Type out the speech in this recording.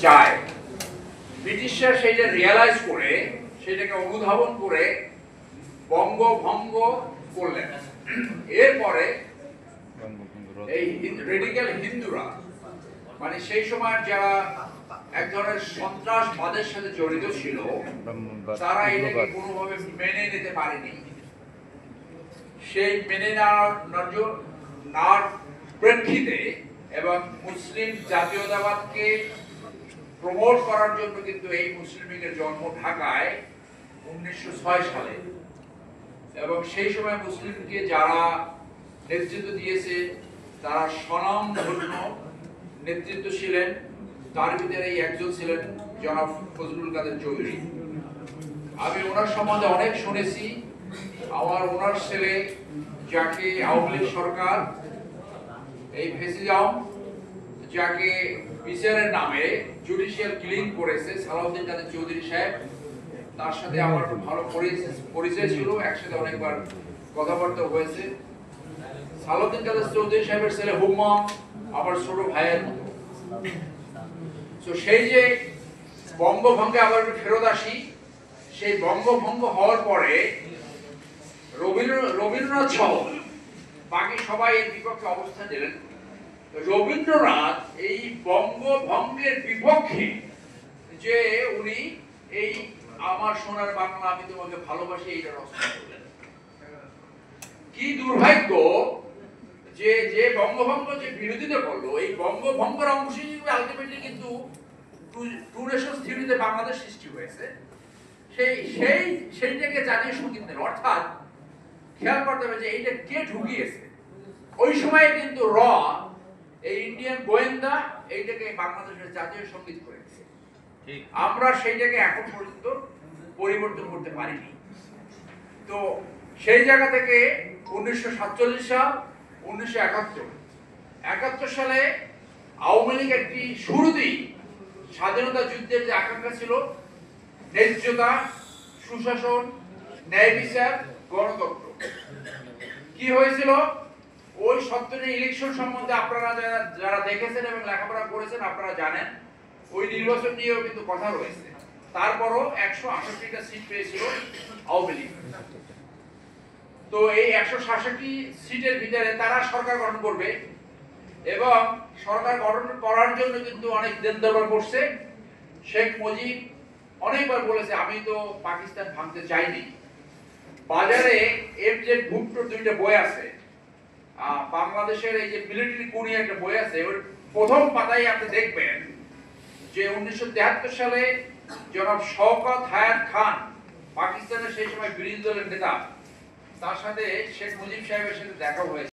চায়। ব্রিটিশরা সেটা রিয়ালাইজ করে সেটাকে অনুধাবন করে বঙ্গভঙ্গ করলেন। এরপরে এই রেডিক্যাল হিন্দুরা মানে সেই সময় যারা এক ধরনের সন্ত্রাসবাদের সাথে জড়িত ছিল তারা এটাকে কোনোভাবে মেনে নিতে পারেনি। সেই মেনে নেওয়ার প্রেক্ষিতে এবং মুসলিম জাতীয়তাবাদকে প্রমোট করার জন্য কিন্তু এই মুসলিম লীগের জন্ম ঢাকায় 1906 সালে। এবং সেই সময় মুসলিমকে যারা নেতৃত্ব দিয়েছে তারা স্বনামধন্য নেতৃত্ব ছিলেন। তার ভিতরে একজন ছিলেন জনাব ফজলুল কাদের চৌধুরী। আমি ওনার সম্বন্ধে অনেক শুনেছি। ওনার ছেলে যাকে আওয়ামী লীগ সরকার এই ফেসিজম যাকে বিচারের নামে জুডিশিয়াল কিলিং করেছে, সালাউদ্দিন কাদের চৌধুরী সাহেব, তার সাথে আমার ভালো পরিচয় ছিল, একসাথে অনেকবার কথাবার্তা হয়েছে। সালাউদ্দিন কাদের চৌধুরী সাহেবের ছেলে হুম্মাম আমার ছোট ভাইয়ের মতো। তো সেই যে বঙ্গভঙ্গে আবার ফেরত আসি, সেই বঙ্গভঙ্গ হওয়ার পরে রবীন্দ্রনাথ সহ বাকি সবাই এর বিপক্ষে অবস্থান নিলেন। রবীন্দ্রনাথ এই বঙ্গভঙ্গের বিপক্ষে যে উনি এই আমার সোনার বাংলা আমি তোমাকে ভালোবাসি এইটা রচনা করলেন। কি দুর্ভাগ্য যে যে বঙ্গভঙ্গ যে বিরোধিতা করলো, এই বঙ্গভঙ্গের অংশ হিসেবে আলটিমেটলি কিন্তু টু নেশনস থিওরিতে বাংলাদেশ সৃষ্টি হয়েছে। সেইটাকে জাতীয় সঙ্গীত নেন। অর্থাৎ খেয়াল করতে হবে যে এইটা কে ঢুকিয়েছে। ওই সময় কিন্তু এই ইন্ডিয়ান গোয়েন্দা এইটাকে বাংলাদেশের জাতীয় সঙ্গীত করেছে। আমরা সেইটাকে এখন পর্যন্ত পরিবর্তন করতে পারিনি। তো সেই জায়গা থেকে 1947 সাল, 1971 সালে আওয়ামী লীগ একটি শুরুতেই স্বাধীনতা যুদ্ধের যে আকাঙ্ক্ষা ছিল, ন্যায্যতা, সুশাসন, ন্যায় বিচার, গণতন্ত্র, কি হয়েছিল ওই 70 ইলেকশন সম্বন্ধে আপনারা যারা দেখেছেন এবং লেখাপড়া করেছেন আপনারা জানেন। ওই নির্বাচন নিয়েও কিন্তু কথা রয়েছে। তারপরও 168টা সিট পেয়েছিল আওয়ামী লীগ। তো এই 166 সিটের ভিতরে তারা সরকার গঠন করবে এবং সরকার গঠন করার জন্য কিন্তু অনেক দেনদরবার করছে। শেখ মুজিব অনেকবার বলেছে আমি তো পাকিস্তান ভাঙতে চাইনি। বাজারে এফজেড ভুট্টোর 2টা বই আছে, বাংলাদেশের এই যে মিলিটারি কু নিয়ে একটা বই আছে, ওর প্রথম পাতায় আপনি দেখবেন যে 1973 সালে জনাব শওকত হায়াত খান, পাকিস্তানের সেই সময় বিরোধী দলের নেতা, তার সাথে শেখ মুজিব সাহেবের সাথে দেখা হয়েছে।